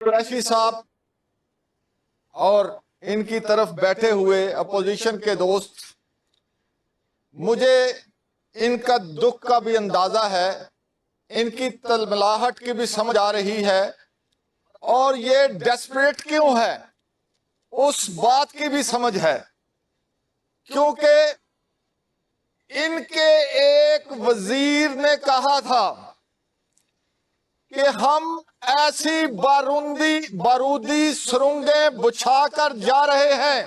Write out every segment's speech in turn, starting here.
कुरैशी साहब और इनकी तरफ बैठे हुए अपोजिशन के दोस्त, मुझे इनका दुख का भी अंदाजा है, इनकी तलमलाहट की भी समझ आ रही है, और ये डेस्परेट क्यों है उस बात की भी समझ है, क्योंकि इनके एक वजीर ने कहा था कि हम ऐसी बारूदी सुरंगें बुछाकर जा रहे हैं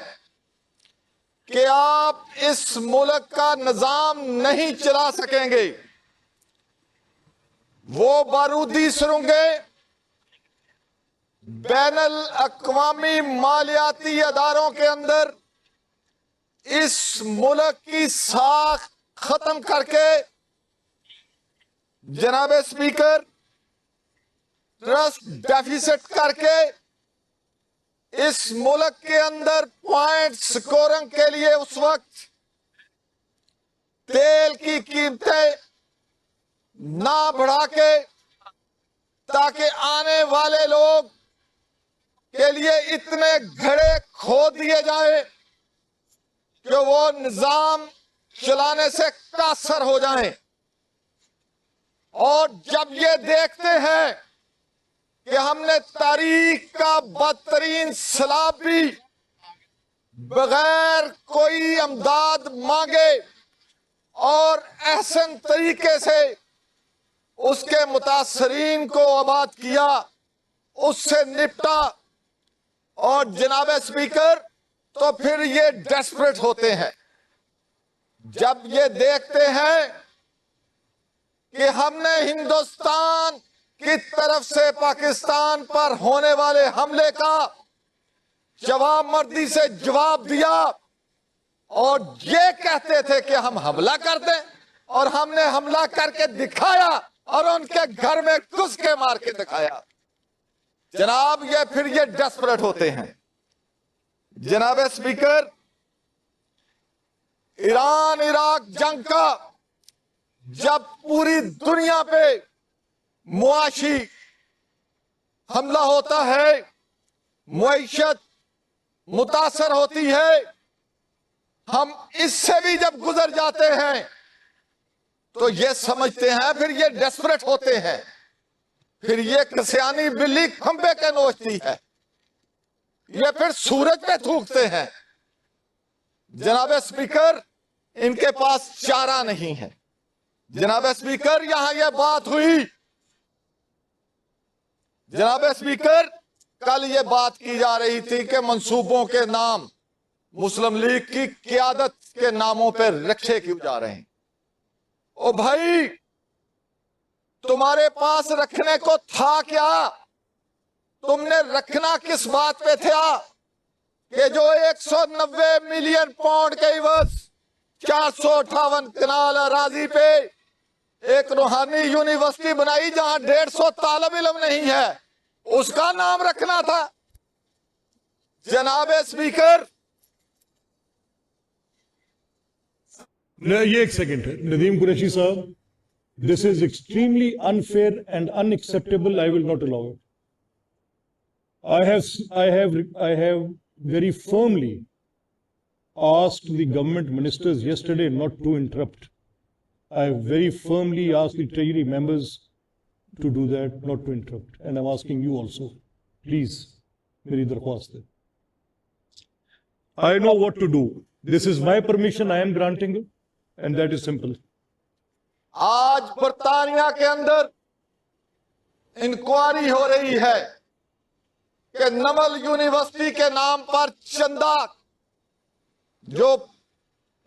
कि आप इस मुल्क का निजाम नहीं चला सकेंगे। वो बारूदी सुरंगें बैनुल अक़वामी मालियाती अदारों के अंदर इस मुल्क की साख खत्म करके, जनाब स्पीकर, ट्रस्ट डेफिसिट करके इस मुल्क के अंदर पॉइंट स्कोरिंग के लिए उस वक्त तेल की कीमतें ना बढ़ा के, ताकि आने वाले लोग के लिए इतने घड़े खो दिए जाए कि वो निजाम चलाने से कासर हो जाएं। और जब ये देखते हैं कि हमने तारीख का बदतरीन सैलाब भी बगैर कोई अमदाद मांगे और एहसन तरीके से उसके मुतासरीन को आबाद किया, उससे निपटा, और जनाब स्पीकर, तो फिर ये डेस्परेट होते हैं जब ये देखते हैं कि हमने हिंदुस्तान की तरफ से पाकिस्तान पर होने वाले हमले का जवाब मर्दी से जवाब दिया, और ये कहते थे कि हम हमला कर दें, और हमने हमला करके दिखाया और उनके घर में घुस के मार के दिखाया। जनाब, ये फिर ये डेस्परेट होते हैं। जनाब स्पीकर, ईरान इराक जंग का जब पूरी दुनिया पे मुआशी हमला होता है, मुईशत मुतासर होती है, हम इससे भी जब गुजर जाते हैं तो ये समझते हैं, फिर ये डेस्परेट होते हैं, फिर ये कसियानी बिल्ली खंबे के नोचती है, ये फिर सूरज पे थूकते हैं। जनाब स्पीकर, इनके पास चारा नहीं है। जनाब स्पीकर, यहां यह बात हुई, जनाब स्पीकर, कल ये बात की जा रही थी कि मंसूबों के नाम मुस्लिम लीग की क़यादत के नामों पर रखे क्यों जा रहे हैं। ओ भाई, तुम्हारे पास रखने को था क्या? तुमने रखना किस बात पे था कि जो 190 मिलियन पाउंड के इवज 458 कनाल अराजी पे एक रूहानी यूनिवर्सिटी बनाई जहां 150 तालिब इल्म नहीं है, उसका नाम रखना था। जनाब स्पीकर, ये एक सेकंड है। नदीम कुरैशी साहब, this is extremely unfair and unacceptable. I will not allow it. I have very firmly asked the government ministers yesterday not to interrupt. I have very firmly asked the treasury members to do that, not to interrupt, and I'm asking you also, please, मेरी दरख्वास्त है। I know what to do. This is my permission. I am granting it, and that is simple. आज बर्तानिया के अंदर inquiry हो रही है कि नमल यूनिवर्सिटी के नाम पर चंदा जो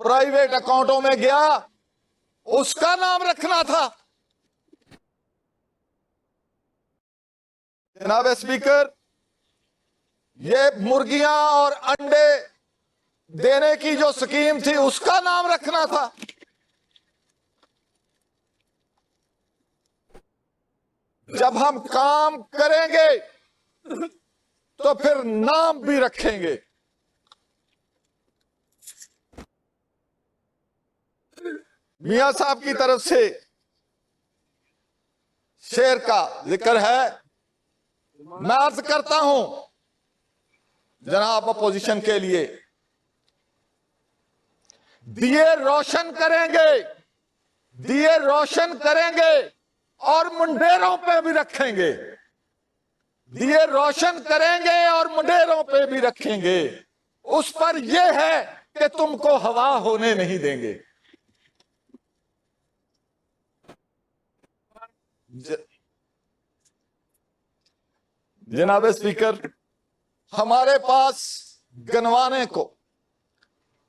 प्राइवेट अकाउंटों में गया, उसका नाम रखना था। जनाब स्पीकर, ये मुर्गियां और अंडे देने की जो स्कीम थी, उसका नाम रखना था। जब हम काम करेंगे तो फिर नाम भी रखेंगे। मियां साहब की तरफ से शेर का जिक्र है मैं अर्ज करता हूं जनाब अपोजिशन के लिए, दिए रोशन करेंगे, दिए रोशन करेंगे और मुंडेरों पे भी रखेंगे, दिए रोशन करेंगे और मुंडेरों पे भी रखेंगे। उस पर यह है कि तुमको हवा होने नहीं देंगे। जनाब स्पीकर, हमारे पास गनवाने को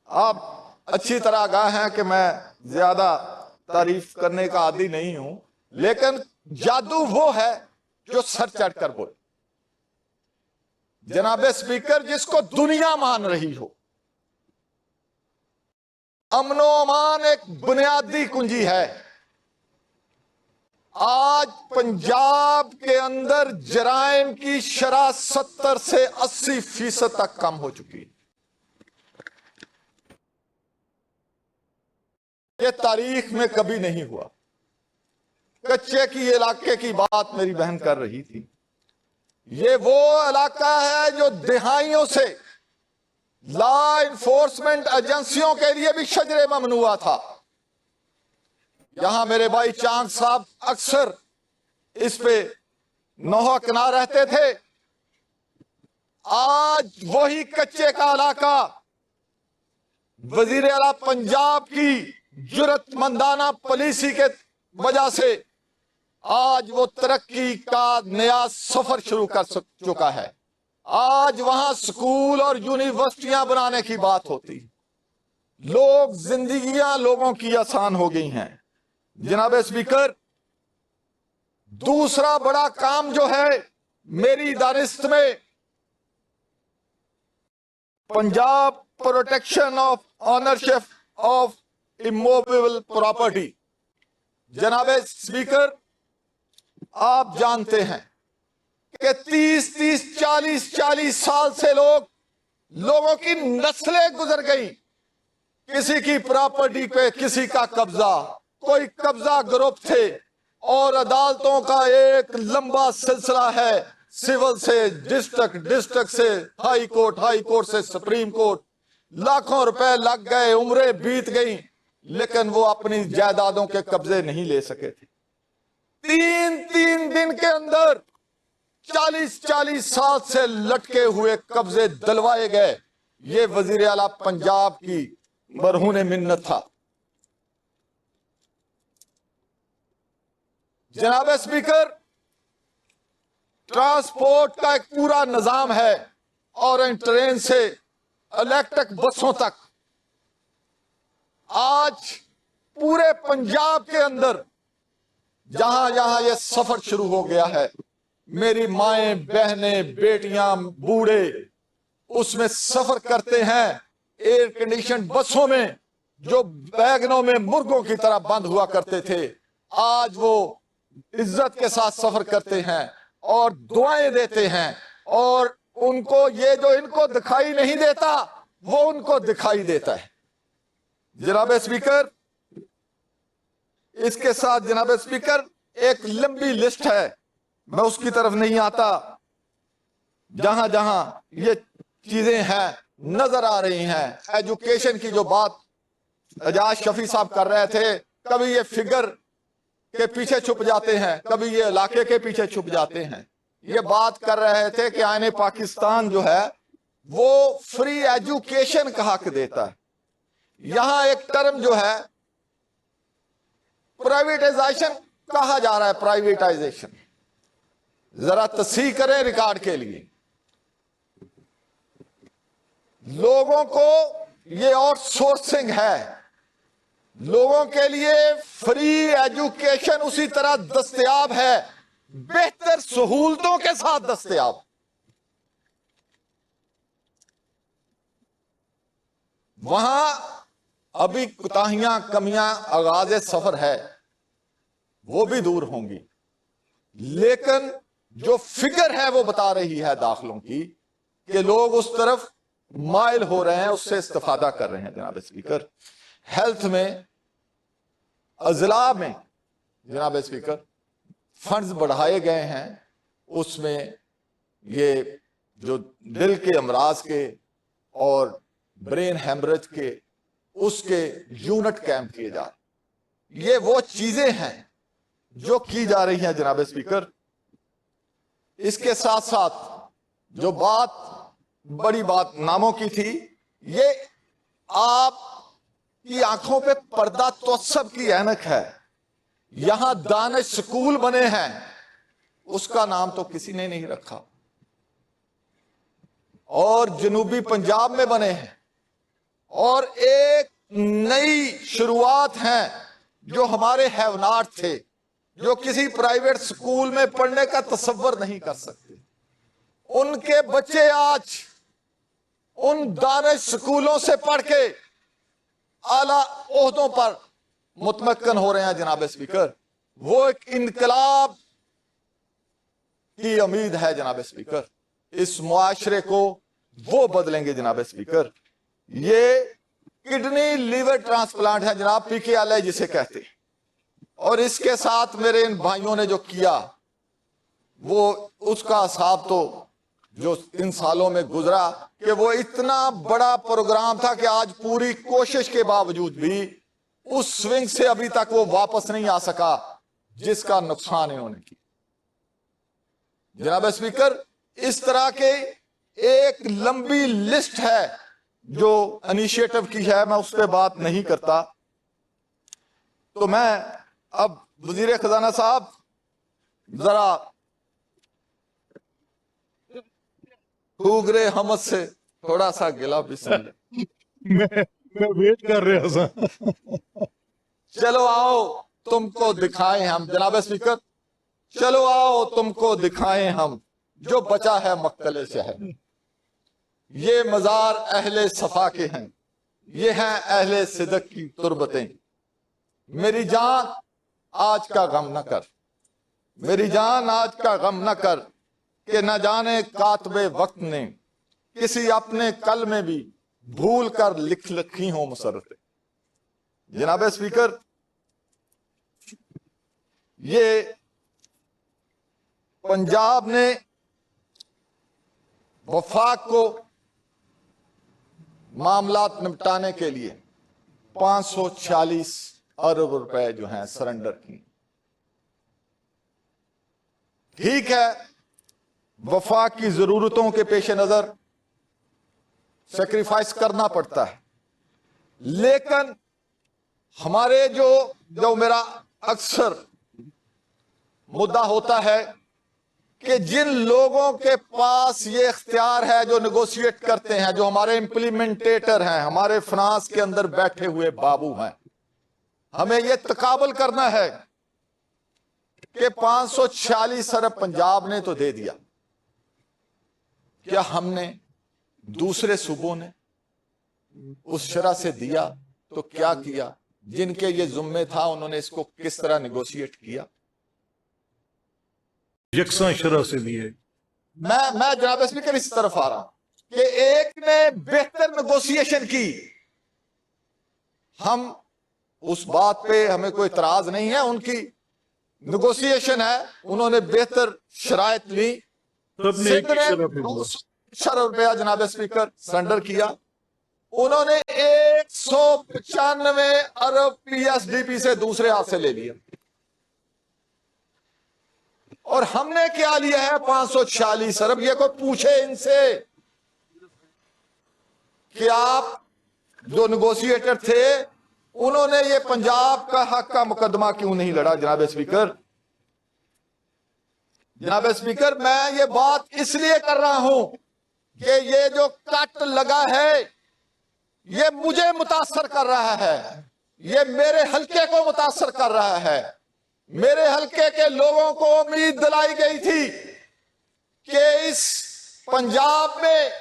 आप अच्छी तरह आगाह हैं कि मैं ज्यादा तारीफ करने का आदी नहीं हूं, लेकिन जादू वो है जो सर चढ़कर बोले। जनाब स्पीकर, जिसको दुनिया मान रही हो, अमनो अमान एक बुनियादी कुंजी है। आज पंजाब के अंदर जराइम की शरह 70 से 80% तक कम हो चुकी है। ये तारीख में कभी नहीं हुआ। कच्चे की इलाके की बात मेरी बहन कर रही थी। ये वो इलाका है जो दिहाइयों से लॉ इन्फोर्समेंट एजेंसियों के लिए भी शजरे ममनुआ था। यहां मेरे भाई चांद साहब अक्सर इस पे नौहा किनार रहते थे। आज वही कच्चे का इलाका वजीर आला पंजाब की जुर्रतमंदाना पॉलिसी के वजह से आज वो तरक्की का नया सफर शुरू कर चुका है। आज वहां स्कूल और यूनिवर्सिटियां बनाने की बात होती, जिंदगियां लोगों की आसान हो गई हैं। जनाब स्पीकर, दूसरा बड़ा काम जो है मेरी दानिस्त में, Punjab protection of ownership of immovable property. जनाब स्पीकर, आप जानते हैं कि 30-30, 40-40 साल से लोगों की नस्लें गुजर गई। किसी की प्रॉपर्टी पे किसी का कब्जा, कोई कब्जा ग्रुप थे और अदालतों का एक लंबा सिलसिला है। सिविल से डिस्ट्रिक्ट, डिस्ट्रिक्ट से हाई कोर्ट, हाई कोर्ट से सुप्रीम कोर्ट। लाखों रुपए लग गए, उम्रें बीत गई, लेकिन वो अपनी जायदादों के कब्जे नहीं ले सके थे। 3-3 दिन के अंदर 40-40 साल से लटके हुए कब्जे दिलवाए गए। ये वजीर आला पंजाब की बरहूने मिन्नत था। जनाब स्पीकर, ट्रांसपोर्ट का एक पूरा निजाम है, ऑरेंज ट्रेन से इलेक्ट्रिक बसों तक। आज पूरे पंजाब के अंदर जहां जहां यह सफर शुरू हो गया है, मेरी माएं, बहनें, बेटियां, बूढ़े उसमें सफर करते हैं एयर कंडीशन बसों में, जो बैगनों में मुर्गों की तरह बंद हुआ करते थे। आज वो इज्जत के साथ सफर करते हैं और दुआएं देते हैं, और उनको ये जो इनको दिखाई नहीं देता वो उनको दिखाई देता है। जनाब स्पीकर, इसके साथ जनाब स्पीकर एक लंबी लिस्ट है, मैं उसकी तरफ नहीं आता। जहां जहां ये चीजें हैं नजर आ रही हैं। एजुकेशन की जो बात एजाज शफी साहब कर रहे थे, कभी ये फिगर के पीछे छुप जाते हैं, कभी ये इलाके के पीछे छुप जाते हैं। ये बात कर रहे थे कि आईने पाकिस्तान जो है वो फ्री एजुकेशन का हक देता है। यहां एक टर्म जो है प्राइवेटाइजेशन कहा जा रहा है। प्राइवेटाइजेशन जरा तस्हीह करें रिकॉर्ड के लिए। लोगों को ये आउटसोर्सिंग है, लोगों के लिए फ्री एजुकेशन उसी तरह दस्तयाब है, बेहतर सहूलतों के साथ दस्तयाब। वहां अभी कुताहियां, कमियां, आगाज सफर है, वो भी दूर होंगी, लेकिन जो फिगर है वो बता रही है दाखिलों की कि लोग उस तरफ माइल हो रहे हैं, उससे इस्तेफादा कर रहे हैं। जनाब स्पीकर, हेल्थ में, अजला में जनाब स्पीकर फंड्स बढ़ाए गए हैं, उसमें ये जो दिल के अमराज के और ब्रेन हेमरेज के उसके यूनिट कैंप किए जा रहे, ये वो चीजें हैं जो की जा रही हैं जनाब स्पीकर। इसके साथ साथ जो बात बड़ी बात नामों की थी, ये आपकी आंखों पे पर्दा तो सबकी ऐनक है। यहां दानिश स्कूल बने हैं, उसका नाम तो किसी ने नहीं रखा, और जनूबी पंजाब में बने हैं, और एक नई शुरुआत है जो हमारे हैवनाट थे, जो किसी प्राइवेट स्कूल में पढ़ने का तसव्वुर नहीं कर सकते, उनके बच्चे आज उन दानिश स्कूलों से पढ़ के आला ओहदों पर मुतमक्कन हो रहे हैं जनाब स्पीकर। वो एक इनकलाब की उम्मीद है जनाब स्पीकर। इस मुआशरे को वो बदलेंगे जनाब स्पीकर। ये किडनी लीवर ट्रांसप्लांट है जनाब, PKLI जिसे कहते हैं। और इसके साथ मेरे इन भाइयों ने जो किया, वो उसका हिसाब तो जो इन सालों में गुजरा, कि वो इतना बड़ा प्रोग्राम था कि आज पूरी कोशिश के बावजूद भी उस स्विंग से अभी तक वो वापस नहीं आ सका जिसका नुकसान इन्होंने किया। जनाब स्पीकर, इस तरह के एक लंबी लिस्ट है जो इनिशिएटिव की है, मैं उस पर बात नहीं करता। तो मैं अब वजीर खजाना साहब जरा हुगरे हमद से थोड़ा सा गिला भी सुन ले। मैं वेट कर रहा था। चलो आओ तुमको दिखाएं हम जनाब स्पीकर, चलो आओ तुमको दिखाएं हम जो बचा है मक्तले शहर। ये मजार अहले सफा के हैं, ये हैं अहले सिदक की तुरबतें। मेरी जान आज का गम न कर, मेरी जान आज का गम न कर, कि न जाने कातबे वक्त ने किसी अपने कल में भी भूल कर लिख लिखी हो मुसरते। जनाब स्पीकर, ये पंजाब ने वफाक को मामलात निपटाने के लिए 546 अरब रुपए जो हैं सरेंडर की। ठीक है, वफाक की जरूरतों के पेश नजर सेक्रीफाइस करना पड़ता है, लेकिन हमारे जो मेरा अक्सर मुद्दा होता है कि जिन लोगों के पास ये इख्तियार है, जो नेगोशिएट करते हैं, जो हमारे इम्प्लीमेंटेटर हैं, हमारे फ्रांस के अंदर बैठे हुए बाबू हैं, हमें ये तकाबल करना है कि 546 अरब पंजाब ने तो दे दिया, क्या हमने दूसरे सूबों ने उस शरह से दिया तो क्या किया? जिनके ये जुम्मे था उन्होंने इसको किस तरह नेगोशिएट किया? यकसा शरह से दिए। मैं जनाब स्पीकर इस तरफ आ रहा हूं कि एक ने बेहतर नेगोशिएशन की, हम उस बात पे हमें कोई इतराज नहीं है, उनकी नेगोशिएशन है, उन्होंने बेहतर शराइत ली। ₹200 रुपया जनाब स्पीकर सरेंडर किया, उन्होंने 195 अरब PSDP से दूसरे हाथ से ले लिया, और हमने क्या लिया है 546 अरब। ये कोई पूछे इनसे कि आप जो नेगोशिएटर थे उन्होंने ये पंजाब का हक का मुकदमा क्यों नहीं लड़ा? जनाब स्पीकर, जनाब स्पीकर, मैं ये बात इसलिए कर रहा हूं कि ये जो कट लगा है ये मुझे मुतासर कर रहा है, ये मेरे हल्के को मुतासर कर रहा है। मेरे हल्के के लोगों को उम्मीद दिलाई गई थी कि इस पंजाब में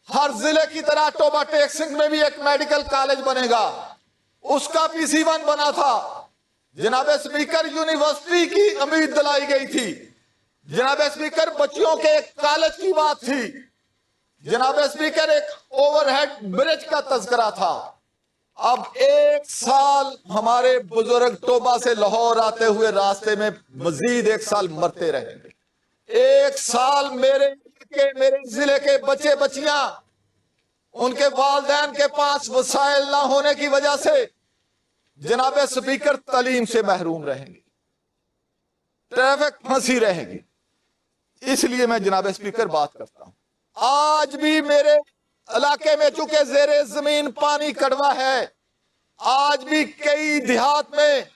हर जिले की तरह टोबा टेक सिंह में भी एक मेडिकल कॉलेज बनेगा, उसका PC1 बना था। जनाब स्पीकर, यूनिवर्सिटी की उम्मीद दिलाई गई थी। जनाब स्पीकर, बच्चियों के एक कॉलेज की बात थी। जनाब स्पीकर, एक ओवरहेड ब्रिज का तज़किरा था। अब 1 साल हमारे बुजुर्ग टोबा से लाहौर आते हुए रास्ते में मजीद 1 साल मरते रहेंगे। 1 साल मेरे के मेरे जिले के बच्चे बच्चियां उनके वालिदैन के पास वसाइल ना होने की वजह से जनाब स्पीकर तालीम से महरूम रहेंगे, ट्रैफिक फंसी रहेगी। इसलिए मैं जनाब स्पीकर बात करता हूं। आज भी मेरे इलाके में चूंकि जेरे जमीन पानी कड़वा है, आज भी कई देहात में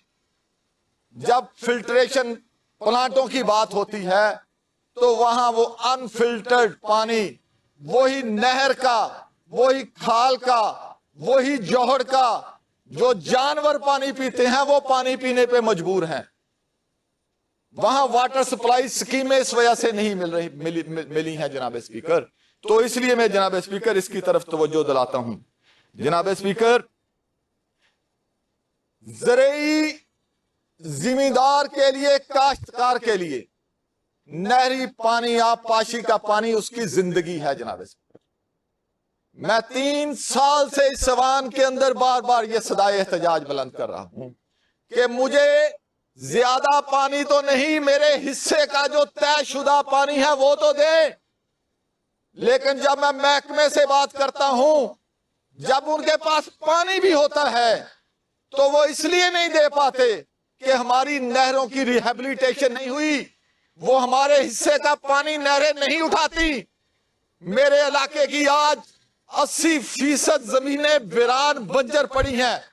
जब फिल्ट्रेशन प्लांटों की बात होती है तो वहां वो अनफिल्टर्ड पानी, वही नहर का, वही खाल का, वही जोहड़ का जो जानवर पानी पीते हैं, वो पानी पीने पे मजबूर हैं। वहां वाटर सप्लाई स्कीमें इस वजह से नहीं मिली हैं जनाब स्पीकर। तो इसलिए मैं जनाब स्पीकर इसकी तरफ तवज्जो दिलाता हूं। जनाब स्पीकर, ज़रूरी जिम्मेदार के लिए, काश्तकार के लिए नहरी पानी, आबपाशी का पानी उसकी जिंदगी है। जनाब स्पीकर, मैं 3 साल से इस सवान के अंदर बार बार यह सदाए एहतजाज बुलंद कर रहा हूं कि मुझे ज्यादा पानी तो नहीं, मेरे हिस्से का जो तयशुदा पानी है वो तो दे। लेकिन जब मैं महकमे से बात करता हूं, जब उनके पास पानी भी होता है तो वो इसलिए नहीं दे पाते कि हमारी नहरों की रिहेबिलिटेशन नहीं हुई, वो हमारे हिस्से का पानी नहरें नहीं उठाती। मेरे इलाके की आज 80% जमीनें वीरान बंजर पड़ी हैं,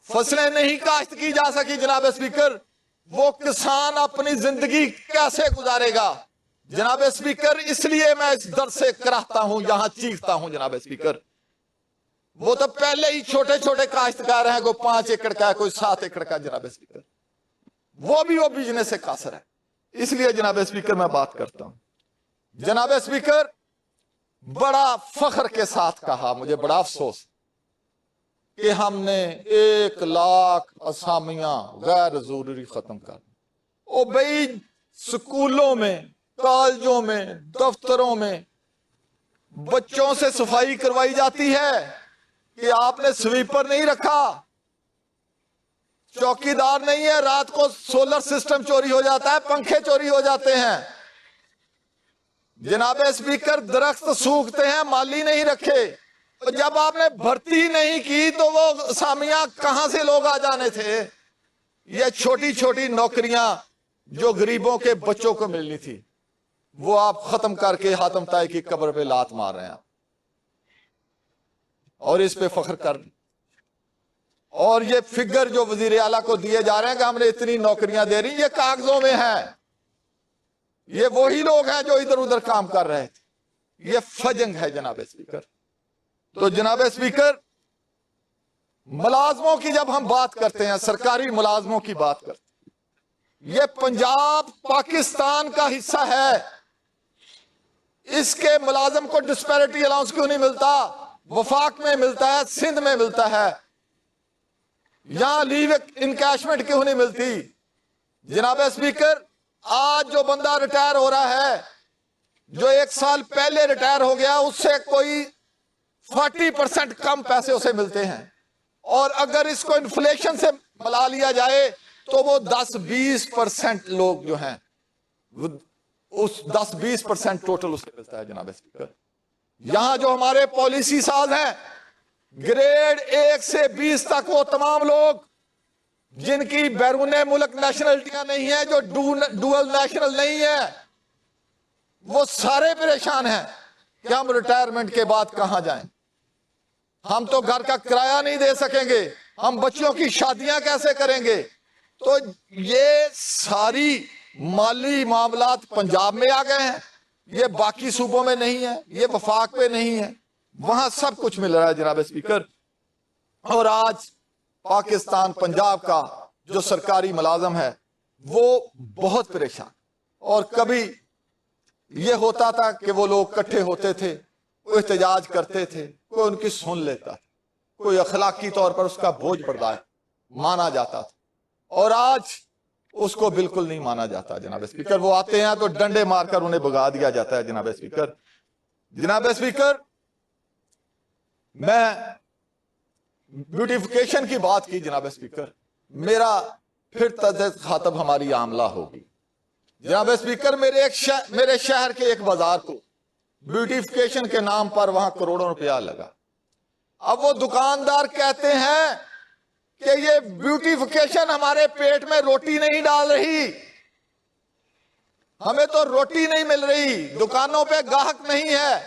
फसलें नहीं काश्त की जा सकी। जनाब स्पीकर, वो किसान अपनी जिंदगी कैसे गुजारेगा? जनाब स्पीकर, इसलिए मैं इस दर्द से कराहता हूं, यहां चीखता हूं। जनाब स्पीकर, वो तो पहले ही छोटे छोटे काश्तकार हैं, कोई 5 एकड़ का है, कोई 7 एकड़ का। जनाब स्पीकर, वो भी वो बिजनेस से कासर है। इसलिए जनाब स्पीकर मैं बात करता हूं। जनाब स्पीकर, बड़ा फख्र के साथ कहा, मुझे बड़ा अफसोस कि हमने 1 लाख असामियां गैर जरूरी खत्म कर। ओ भाई, स्कूलों में, कॉलेजों में, दफ्तरों में बच्चों से सफाई करवाई जाती है कि आपने स्वीपर नहीं रखा, चौकीदार नहीं है, रात को सोलर सिस्टम चोरी हो जाता है, पंखे चोरी हो जाते हैं। जनाब स्पीकर, दरख्त सूखते हैं, माली नहीं रखे। तो जब आपने भर्ती नहीं की तो वो असामियां कहां से लोग आ जाने थे? ये छोटी छोटी नौकरियां जो गरीबों के बच्चों को मिलनी थी, वो आप खत्म करके हातम ताई की कब्र पे लात मार रहे हैं और इस पे फख्र कर। और ये फिगर जो वजीर आला को दिए जा रहे हैं कि हमने इतनी नौकरियां दे रही, ये कागजों में है। ये वही लोग हैं जो इधर उधर काम कर रहे थे। ये फजंग है जनाब स्पीकर। तो जनाब स्पीकर, मुलाजमों की जब हम बात करते हैं, सरकारी मुलाजमों की बात करते हैं, ये पंजाब पाकिस्तान का हिस्सा है। इसके मुलाजम को डिस्पैरिटी अलाउंस क्यों नहीं मिलता? वफाक में मिलता है, सिंध में मिलता है, यहां लीव इनकैशमेंट क्यों नहीं मिलती? जनाब स्पीकर, आज जो बंदा रिटायर हो रहा है, जो 1 साल पहले रिटायर हो गया, उससे कोई 40% कम पैसे उसे मिलते हैं। और अगर इसको इन्फ्लेशन से मिला लिया जाए तो वो 10-20% लोग जो हैं, उस 10-20% टोटल उसे मिलता है। जनाब स्पीकर, यहां जो हमारे पॉलिसी साज हैं, ग्रेड 1 से 20 तक, वो तमाम लोग जिनकी बैरून मुल्क नेशनलिटियां नहीं है, जो डुअल नेशनल नहीं है, वो सारे परेशान हैं कि हम रिटायरमेंट के बाद कहां जाएं। हम तो घर का किराया नहीं दे सकेंगे, हम बच्चों की शादियां कैसे करेंगे? तो ये सारी माली मामलात पंजाब में आ गए हैं, ये बाकी सूबों में नहीं है, ये वफाक पे नहीं है, वहां सब कुछ मिल रहा है। जनाब स्पीकर, और आज पाकिस्तान, पंजाब का जो सरकारी मुलाजम है वो बहुत परेशान। और कभी ये होता था कि वो लोग इकट्ठे होते थे, वो एहतजाज करते थे, कोई उनकी सुन लेता था, कोई अखलाकी तौर पर उसका बोझ बर्दाश्त माना जाता था, और आज उसको बिल्कुल नहीं माना जाता। जनाब स्पीकर, वो आते हैं तो डंडे मारकर उन्हें भगा दिया जाता है। जनाब स्पीकर, जनाब स्पीकर, मैं ब्यूटिफिकेशन की बात की। जनाब स्पीकर, मेरा फिर तजद खातब हमारी आमला होगी। जनाब स्पीकर, मेरे शहर के एक बाजार को ब्यूटिफिकेशन के नाम पर वहां करोड़ों रुपया लगा। अब वो दुकानदार कहते हैं कि ये ब्यूटिफिकेशन हमारे पेट में रोटी नहीं डाल रही, हमें तो रोटी नहीं मिल रही, दुकानों पे ग्राहक नहीं है,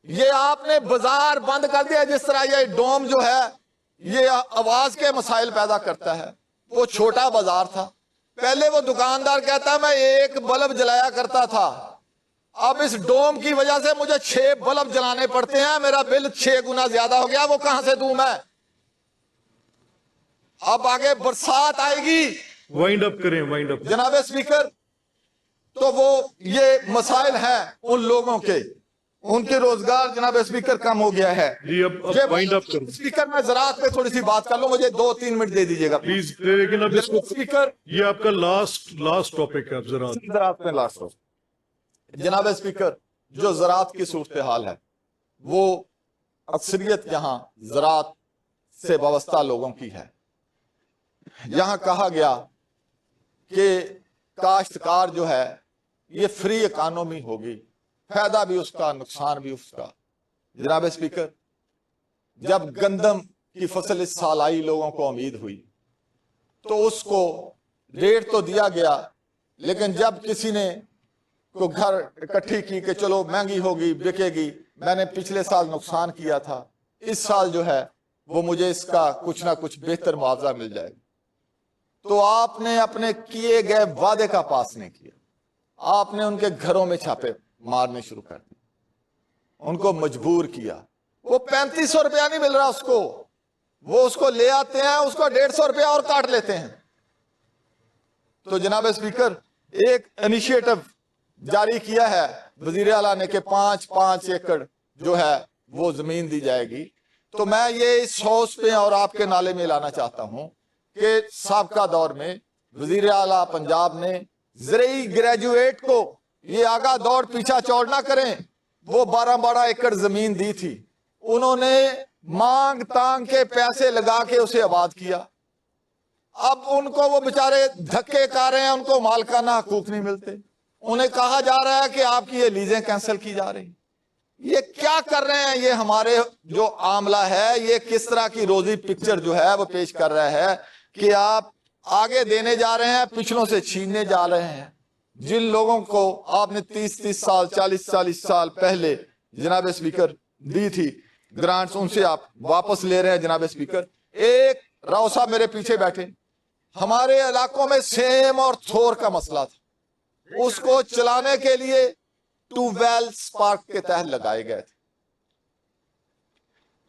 ये आपने बाजार बंद कर दिया। जिस तरह ये डोम जो है ये आवाज के मसाइल पैदा करता है। वो छोटा बाजार था, पहले वो दुकानदार कहता है मैं एक बल्ब जलाया करता था, अब इस डोम की वजह से मुझे 6 बल्ब जलाने पड़ते हैं, मेरा बिल 6 गुना ज्यादा हो गया, वो कहां से दूं मैं। अब आगे बरसात आएगी, वाइंड अप करें, वाइंड अप। जनाब स्पीकर, तो वो ये मसाइल हैं उन लोगों के, उनके रोजगार जनाब स्पीकर कम हो गया है। जी अब वाइंड अप करो। स्पीकर, मैं ज़राअत पे थोड़ी सी बात कर लूं, मुझे 2-3 मिनट दे दीजिएगा प्लीज। लेकिन अब इसको, स्पीकर, ये आपका लास्ट टॉपिक है। अब ज़राअत पे लास्ट हो। जनाब स्पीकर, जो ज़राअत की सूरत हाल है वो अक्सरियत यहाँ ज़राअत से वाबस्ता लोगों की है। यहाँ कहा गया कि काश्तकार जो है ये फ्री इकानमी होगी, फायदा भी उसका नुकसान भी उसका। जनाब स्पीकर, जब गंदम की फसल इस साल आई, लोगों को उम्मीद हुई तो उसको रेट तो दिया गया, लेकिन जब किसी ने को घर इकट्ठी की कि चलो महंगी होगी बिकेगी, मैंने पिछले साल नुकसान किया था, इस साल जो है वो मुझे इसका कुछ ना कुछ बेहतर मुआवजा मिल जाएगा, तो आपने अपने किए गए वादे का पास नहीं किया, आपने उनके घरों में छापे मारने शुरू कर दिए, उनको मजबूर किया। वो 3500 रुपया नहीं मिल रहा उसको, वो उसको ले आते हैं, उसको 150 रुपया और काट लेते हैं। तो जनाब स्पीकर, एक इनिशिएटिव जारी किया है वजीर आला ने कि 5-5 एकड़ जो है वो जमीन दी जाएगी। तो मैं ये इस हाउस पे और आपके नाले में लाना चाहता हूं कि साबका दौर में वजीर आला पंजाब ने ज़रई ग्रेजुएट को ये आगा दौड़ पीछा चौड़ ना करें, वो 12-12 एकड़ जमीन दी थी, उन्होंने मांग तांग के पैसे लगा के उसे आबाद किया। अब उनको वो बेचारे धक्के खा रहे हैं, उनको मालकाना हकूक नहीं मिलते, उन्हें कहा जा रहा है कि आपकी ये लीजें कैंसिल की जा रही। ये क्या कर रहे हैं? ये हमारे जो आमला है ये किस तरह की रोजी पिक्चर जो है वो पेश कर रहा है कि आप आगे देने जा रहे हैं, पिछलों से छीनने जा रहे हैं। जिन लोगों को आपने 30-30 साल 40-40 साल पहले जनाब स्पीकर दी थी ग्रांट्स, उनसे आप वापस ले रहे हैं। जनाब स्पीकर, एक राव साहब मेरे पीछे बैठे, हमारे इलाकों में सेम और थोर का मसला था, उसको चलाने के लिए ट्यूबवेल्स पार्क के तहत लगाए गए थे।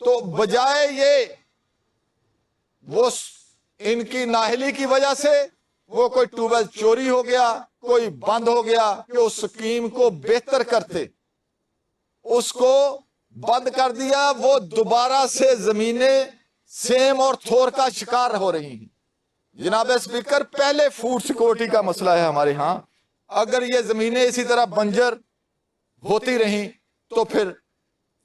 तो बजाय ये वो इनकी नाहली की वजह से वो कोई ट्यूबवेल चोरी हो गया, कोई बंद हो गया, कि उस स्कीम को बेहतर करते उसको बंद कर दिया। वो दोबारा से जमीनें सेम और थोर का शिकार हो रही हैं। जनाब स्पीकर, पहले फूड सिक्योरिटी का मसला है हमारे यहाँ, अगर ये जमीनें इसी तरह बंजर होती रही तो फिर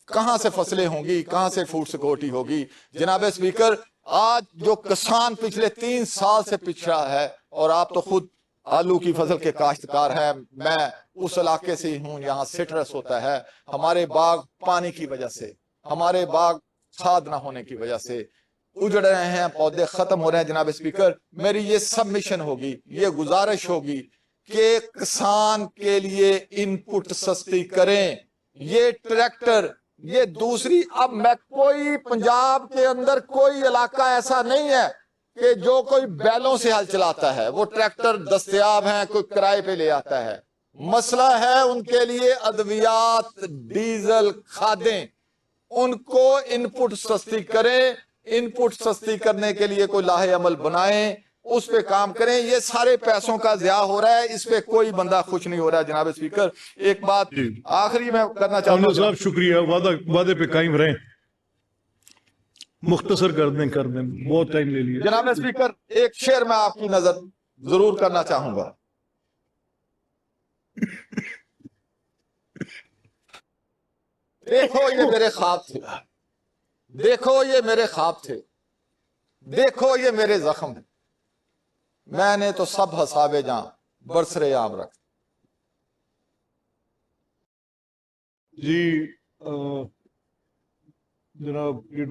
कहां से फसलें होंगी, कहां से फूड सिक्योरिटी होगी। जनाब स्पीकर, आज जो किसान पिछले 3 साल से पिछड़ा है, और आप तो खुद आलू की फसल के काश्तकार हैं, मैं उस इलाके से ही हूं, यहाँ सिट्रस होता है, हमारे बाग पानी की वजह से, हमारे बाग खाद ना होने की वजह से उजड़ रहे हैं, पौधे खत्म हो रहे हैं। जनाब स्पीकर, मेरी ये सबमिशन होगी, ये गुजारिश होगी कि किसान के लिए इनपुट सस्ती करें, ये ट्रैक्टर, ये दूसरी, अब मैं कोई पंजाब के अंदर कोई इलाका ऐसा नहीं है कि जो कोई बैलों से हल चलाता है, वो ट्रैक्टर दस्तयाब हैं, कोई किराए पे ले आता है। मसला है उनके लिए अद्वियात, डीजल, खादें, उनको इनपुट सस्ती करें। इनपुट सस्ती करने के लिए कोई लाहे अमल बनाएं, उस पे काम करें। ये सारे पैसों का ज़िया हो रहा है, इस पे कोई बंदा खुश नहीं हो रहा है। जनाब स्पीकर, एक बात आखिरी में करना चाहूंगा साहब, शुक्रिया, वादे पे कायम रहें, मुख्तसर कर दें, बहुत टाइम ले लिया। जनाब स्पीकर, एक शेर मैं आपकी नजर जरूर करना चाहूंगा। देखो ये मेरे ख्वाब थे, देखो ये मेरे ख्वाब थे, देखो ये मेरे जख्म है, मैंने तो सब हसाबे जहां बरसरे आम रख जी जनाब ये